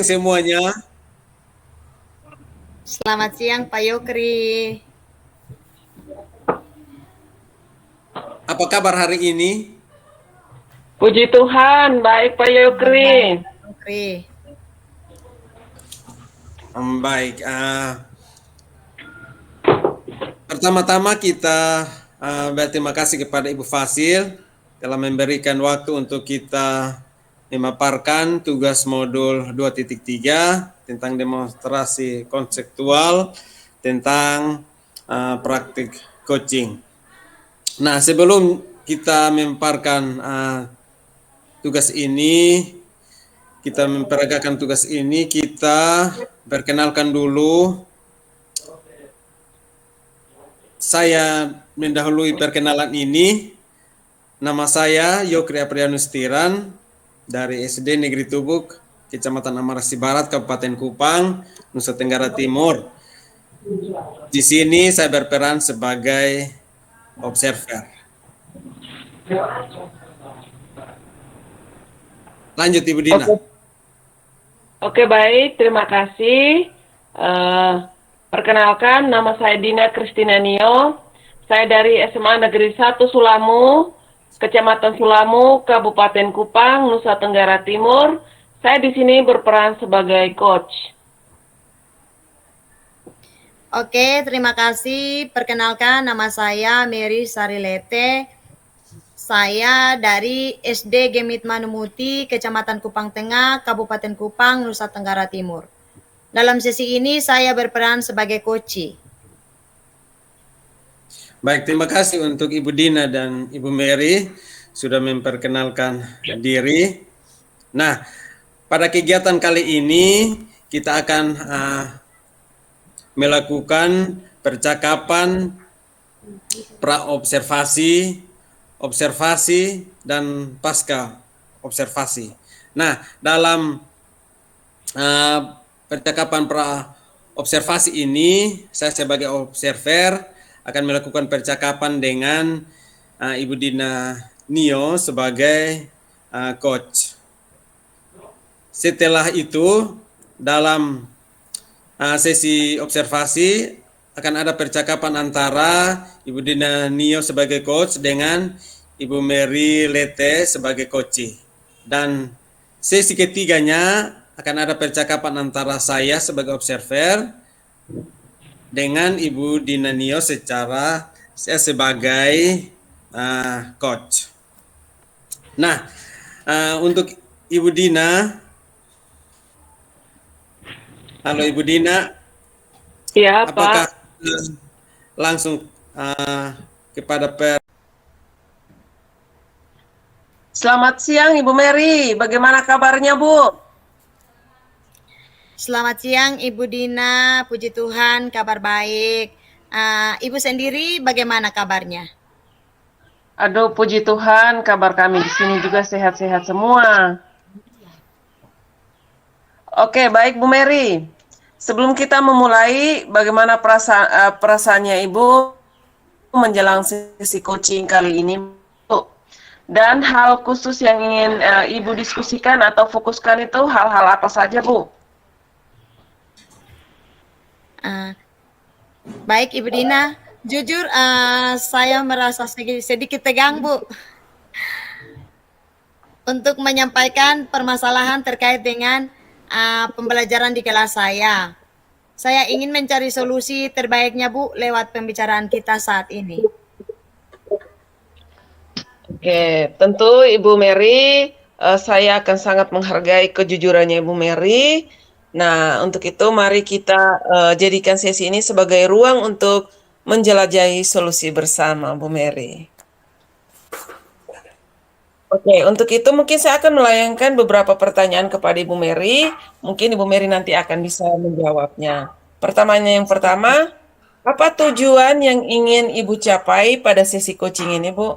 Semuanya. Selamat siang Pak Yokri. Apa kabar hari ini? Puji Tuhan, baik Pak Yokri. Baik. Pertama-tama kita berterima kasih kepada Ibu Fasil telah memberikan waktu untuk kita memaparkan tugas modul 2.3 tentang demonstrasi konseptual tentang praktik coaching. Nah, sebelum kita memaparkan tugas ini, kita memperagakan tugas ini, kita perkenalkan dulu. Saya mendahului perkenalan ini. Nama saya Yokri Aprianus Tiran dari SD Negeri Tubuk, Kecamatan Amarasi Barat, Kabupaten Kupang, Nusa Tenggara Timur. Di sini saya berperan sebagai observer. Lanjut Ibu Dina. Oke, baik, terima kasih. Perkenalkan, nama saya Dina Kristina Nio. Saya dari SMA Negeri 1 Sulamu, Kecamatan Sulamu, Kabupaten Kupang, Nusa Tenggara Timur. Saya di sini berperan sebagai coach. Oke, terima kasih. Perkenalkan, nama saya Mary Sarilete. Saya dari SD Gemit Manumuti, Kecamatan Kupang Tengah, Kabupaten Kupang, Nusa Tenggara Timur. Dalam sesi ini saya berperan sebagai coach. Baik, terima kasih untuk Ibu Dina dan Ibu Mary sudah memperkenalkan diri. Nah, pada kegiatan kali ini kita akan melakukan percakapan pra-observasi, observasi, dan pasca observasi. Nah, dalam percakapan pra-observasi ini, saya sebagai observer akan melakukan percakapan dengan Ibu Dina Nio sebagai coach. Setelah itu, dalam sesi observasi akan ada percakapan antara Ibu Dina Nio sebagai coach dengan Ibu Mary Lete sebagai coach. Dan sesi ketiganya akan ada percakapan antara saya sebagai observer dengan Ibu Dina Nio secara saya sebagai coach. Nah, untuk Ibu Dina, halo Ibu Dina. Ya, apakah Pak. Langsung kepada Selamat siang Ibu Mary, bagaimana kabarnya Bu? Selamat siang Ibu Dina, puji Tuhan kabar baik. Ibu sendiri bagaimana kabarnya? Aduh, puji Tuhan, kabar kami di sini juga sehat-sehat semua. Oke, baik Bu Mary. Sebelum kita memulai, bagaimana perasaannya Ibu menjelang sesi coaching kali ini, Bu? Dan hal khusus yang ingin Ibu diskusikan atau fokuskan itu hal-hal apa saja, Bu? Baik Ibu Dina, jujur saya merasa sedikit tegang Bu untuk menyampaikan permasalahan terkait dengan pembelajaran di kelas saya. Saya ingin mencari solusi terbaiknya Bu lewat pembicaraan kita saat ini. Oke, tentu Ibu Mary, saya akan sangat menghargai kejujurannya Ibu Mary. Nah, untuk itu mari kita jadikan sesi ini sebagai ruang untuk menjelajahi solusi bersama, Bu Mary. Oke, untuk itu mungkin saya akan melayangkan beberapa pertanyaan kepada Ibu Mary. Mungkin Ibu Mary nanti akan bisa menjawabnya. Yang pertama, apa tujuan yang ingin Ibu capai pada sesi coaching ini, Bu?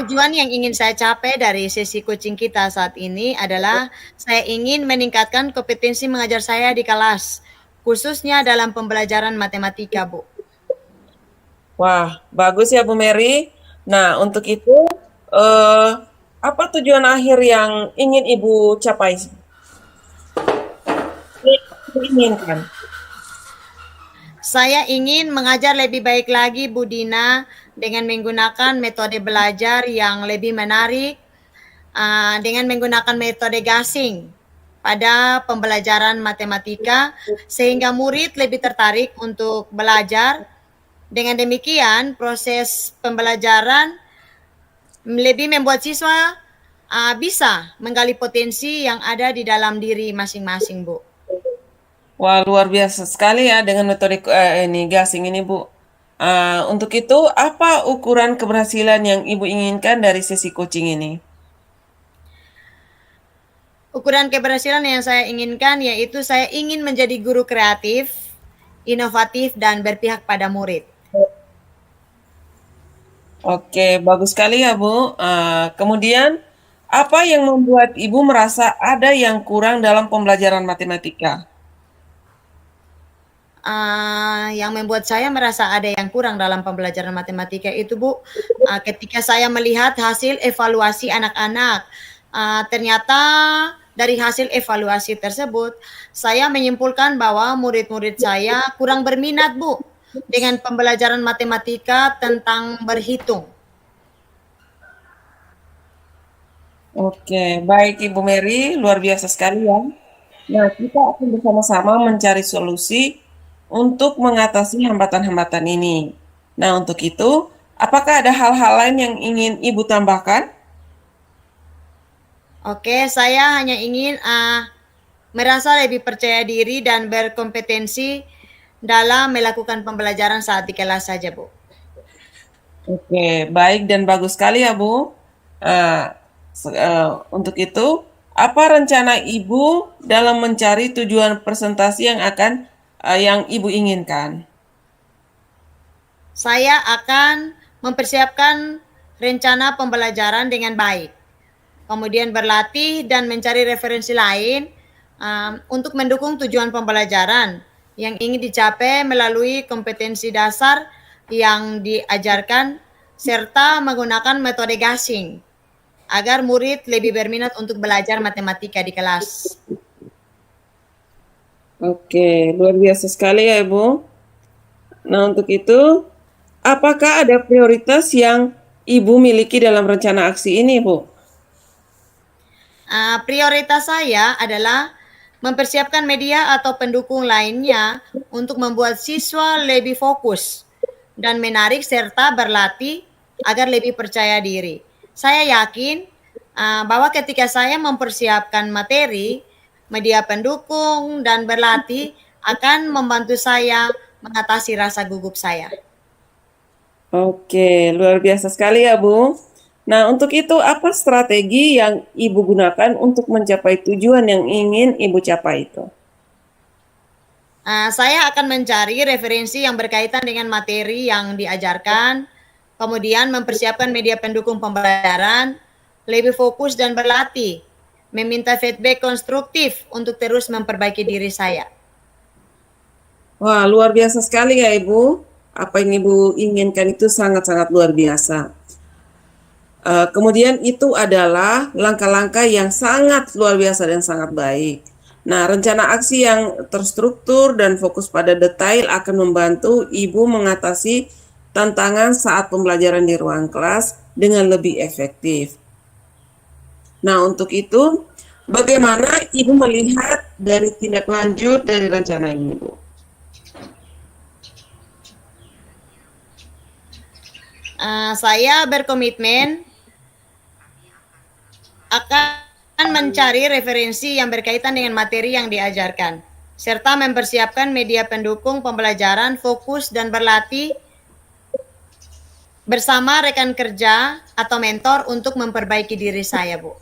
Tujuan yang ingin saya capai dari sesi coaching kita saat ini adalah saya ingin meningkatkan kompetensi mengajar saya di kelas, khususnya dalam pembelajaran matematika, Bu. Wah, bagus ya Bu Mary. Nah, untuk itu, apa tujuan akhir yang ingin Ibu capai? Ibu inginkan. Saya ingin mengajar lebih baik lagi, Bu Dina, dengan menggunakan metode belajar yang lebih menarik, dengan menggunakan metode gasing pada pembelajaran matematika, sehingga murid lebih tertarik untuk belajar. Dengan demikian, proses pembelajaran lebih membuat siswa bisa menggali potensi yang ada di dalam diri masing-masing, Bu. Wah, luar biasa sekali ya dengan metode ini gasing ini, Bu. Untuk itu, apa ukuran keberhasilan yang Ibu inginkan dari sesi coaching ini? Ukuran keberhasilan yang saya inginkan yaitu saya ingin menjadi guru kreatif, inovatif, dan berpihak pada murid. Oke, bagus sekali ya, Bu. Kemudian, apa yang membuat Ibu merasa ada yang kurang dalam pembelajaran matematika? Yang membuat saya merasa ada yang kurang dalam pembelajaran matematika itu, Bu, ketika saya melihat hasil evaluasi anak-anak. Ternyata dari hasil evaluasi tersebut, saya menyimpulkan bahwa murid-murid saya kurang berminat, Bu, dengan pembelajaran matematika tentang berhitung. Oke, baik Ibu Mary, luar biasa sekali ya. Nah, kita akan bersama-sama mencari solusi untuk mengatasi hambatan-hambatan ini. Nah, untuk itu, apakah ada hal-hal lain yang ingin Ibu tambahkan? Oke, saya hanya ingin merasa lebih percaya diri dan berkompetensi dalam melakukan pembelajaran saat di kelas saja, Bu. Oke, baik dan bagus sekali ya, Bu. Untuk itu, apa rencana Ibu dalam mencari tujuan presentasi yang Ibu inginkan? Saya akan mempersiapkan rencana pembelajaran dengan baik, kemudian berlatih dan mencari referensi lain untuk mendukung tujuan pembelajaran yang ingin dicapai melalui kompetensi dasar yang diajarkan serta menggunakan metode gasing agar murid lebih berminat untuk belajar matematika di kelas. Oke, luar biasa sekali ya, Ibu. Nah, untuk itu, apakah ada prioritas yang Ibu miliki dalam rencana aksi ini, Bu? Prioritas saya adalah mempersiapkan media atau pendukung lainnya untuk membuat siswa lebih fokus dan menarik serta berlatih agar lebih percaya diri. Saya yakin bahwa ketika saya mempersiapkan materi, media pendukung, dan berlatih akan membantu saya mengatasi rasa gugup saya. Oke, luar biasa sekali ya, Bu. Nah, untuk itu apa strategi yang Ibu gunakan untuk mencapai tujuan yang ingin Ibu capai itu? Saya akan mencari referensi yang berkaitan dengan materi yang diajarkan, kemudian mempersiapkan media pendukung pembelajaran, lebih fokus dan berlatih, meminta feedback konstruktif untuk terus memperbaiki diri saya. Wah, luar biasa sekali ya, Ibu. Apa yang Ibu inginkan itu sangat-sangat luar biasa. Kemudian itu adalah langkah-langkah yang sangat luar biasa dan sangat baik. Nah, rencana aksi yang terstruktur dan fokus pada detail akan membantu Ibu mengatasi tantangan saat pembelajaran di ruang kelas dengan lebih efektif. Nah, untuk itu, bagaimana Ibu melihat dari tindak lanjut dari rencana ini, Bu? Saya berkomitmen akan akan mencari referensi yang berkaitan dengan materi yang diajarkan, serta mempersiapkan media pendukung pembelajaran, fokus dan berlatih bersama rekan kerja atau mentor untuk memperbaiki diri saya, Bu.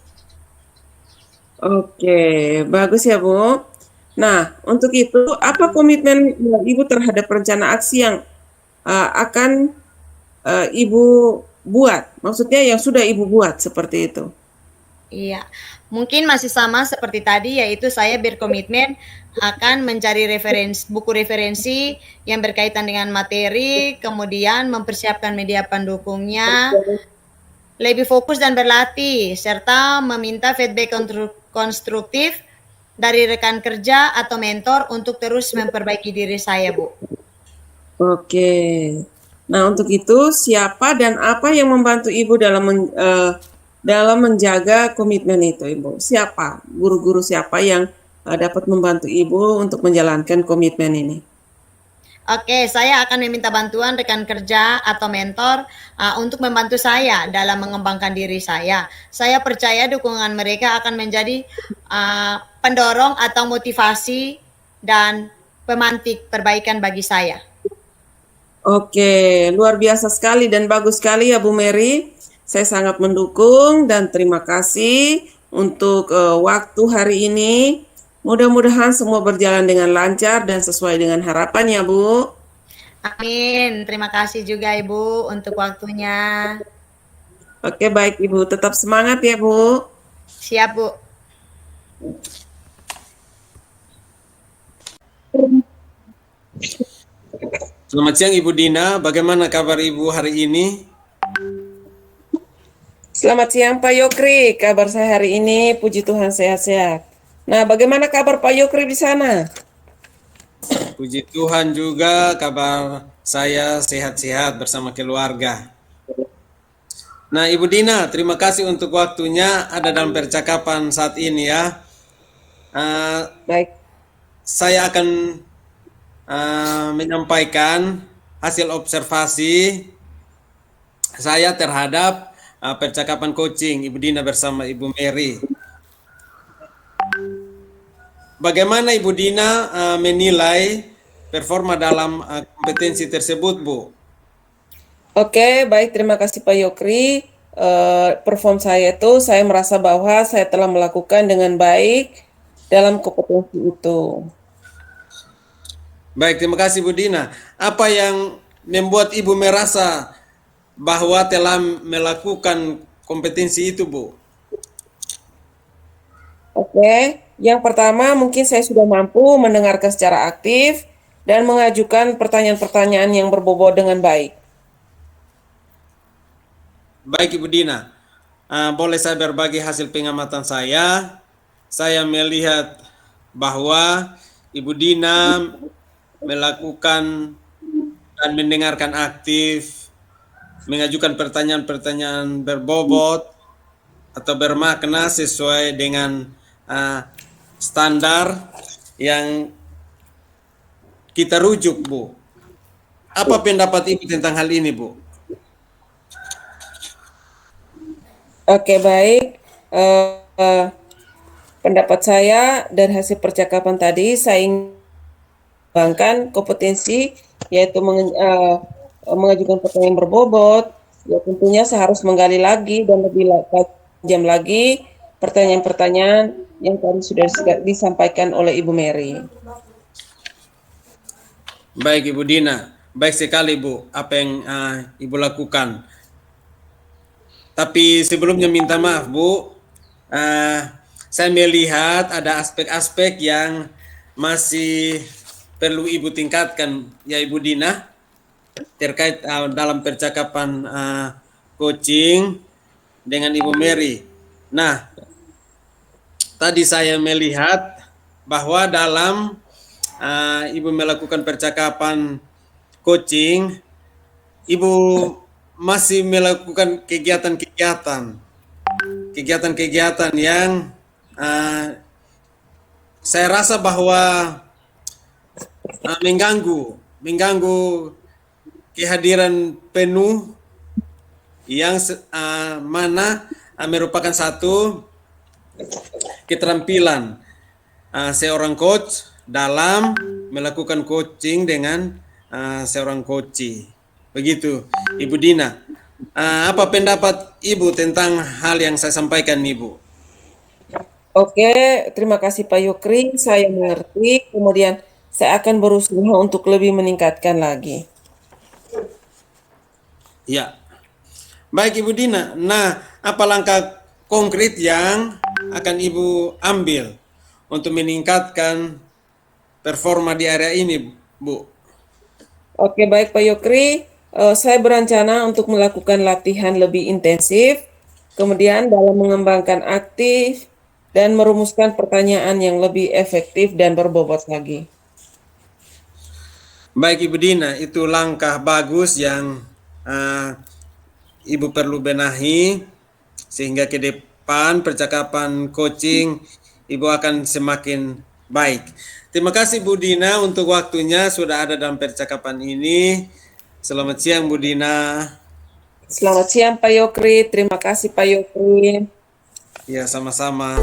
Oke, bagus ya, Bu. Nah, untuk itu, apa komitmen Ibu terhadap rencana aksi yang akan Ibu buat? Maksudnya yang sudah Ibu buat seperti itu. Iya, mungkin masih sama seperti tadi, yaitu saya berkomitmen akan mencari buku referensi yang berkaitan dengan materi, kemudian mempersiapkan media pendukungnya, lebih fokus dan berlatih, serta meminta feedback konstruktif dari rekan kerja atau mentor untuk terus memperbaiki diri saya, Bu. Oke. Nah, untuk itu siapa dan apa yang membantu Ibu dalam menjaga komitmen itu, Ibu? Siapa? Guru-guru siapa yang dapat membantu Ibu untuk menjalankan komitmen ini? Oke, saya akan meminta bantuan rekan kerja atau mentor untuk membantu saya dalam mengembangkan diri saya. Saya percaya dukungan mereka akan menjadi pendorong atau motivasi dan pemantik perbaikan bagi saya. Oke, luar biasa sekali dan bagus sekali ya Bu Mary. Saya sangat mendukung dan terima kasih untuk waktu hari ini. Mudah-mudahan semua berjalan dengan lancar dan sesuai dengan harapan ya Bu. Amin. Terima kasih juga Ibu untuk waktunya. Oke, baik Ibu. Tetap semangat ya Bu. Siap, Bu. Selamat siang Ibu Dina, bagaimana kabar Ibu hari ini? Selamat siang Pak Yokri, kabar saya hari ini puji Tuhan sehat-sehat. Nah, bagaimana kabar Pak Yokri di sana? Puji Tuhan juga kabar saya sehat-sehat bersama keluarga. Nah Ibu Dina, terima kasih untuk waktunya ada dalam percakapan saat ini ya. Baik. Saya akan menyampaikan hasil observasi saya terhadap percakapan coaching Ibu Dina bersama Ibu Mary. Bagaimana Ibu Dina menilai performa dalam kompetensi tersebut, Bu? Oke, baik. Terima kasih Pak Yokri. Perform saya itu, saya merasa bahwa saya telah melakukan dengan baik dalam kompetensi itu. Baik, terima kasih Bu Dina. Apa yang membuat Ibu merasa bahwa telah melakukan kompetensi itu, Bu? Oke, yang pertama mungkin saya sudah mampu mendengarkan secara aktif dan mengajukan pertanyaan-pertanyaan yang berbobot dengan baik. Baik Ibu Dina, boleh saya berbagi hasil pengamatan saya? Saya melihat bahwa Ibu Dina melakukan dan mendengarkan aktif, mengajukan pertanyaan-pertanyaan berbobot atau bermakna sesuai dengan standar yang kita rujuk, Bu. Apa pendapat Ibu tentang hal ini, Bu? Oke, baik. Pendapat saya dan hasil percakapan tadi, saya ingin mengembangkan kompetensi, yaitu mengajukan pertanyaan berbobot. Ya tentunya saya harus menggali lagi dan lebih tajam lagi pertanyaan-pertanyaan yang tadi sudah disampaikan oleh Ibu Mary. Baik Ibu Dina, baik sekali Bu apa yang Ibu lakukan. Tapi sebelumnya minta maaf Bu, saya melihat ada aspek-aspek yang masih perlu Ibu tingkatkan ya Ibu Dina terkait dalam percakapan coaching dengan Ibu Mary. Nah, tadi saya melihat bahwa dalam Ibu melakukan percakapan coaching, Ibu masih melakukan kegiatan-kegiatan yang saya rasa bahwa mengganggu kehadiran penuh yang mana merupakan satu keterampilan seorang coach dalam melakukan coaching dengan seorang coach. Begitu, Ibu Dina. Apa pendapat Ibu tentang hal yang saya sampaikan, Ibu? Oke, terima kasih Pak Yukri, saya mengerti. Kemudian saya akan berusaha untuk lebih meningkatkan lagi. Ya. Baik Ibu Dina. Nah, apa langkah konkret yang akan Ibu ambil untuk meningkatkan performa di area ini, Bu? Oke, baik Pak Yukri. Saya berencana untuk melakukan latihan lebih intensif, kemudian dalam mengembangkan aktif, dan merumuskan pertanyaan yang lebih efektif dan berbobot lagi. Baik Ibu Dina, itu langkah bagus yang Ibu perlu benahi sehingga ke depan percakapan coaching Ibu akan semakin baik. Terima kasih Bu Dina untuk waktunya sudah ada dalam percakapan ini. Selamat siang Bu Dina. Selamat siang Pak Yukri, terima kasih Pak Yukri. Ya, sama-sama.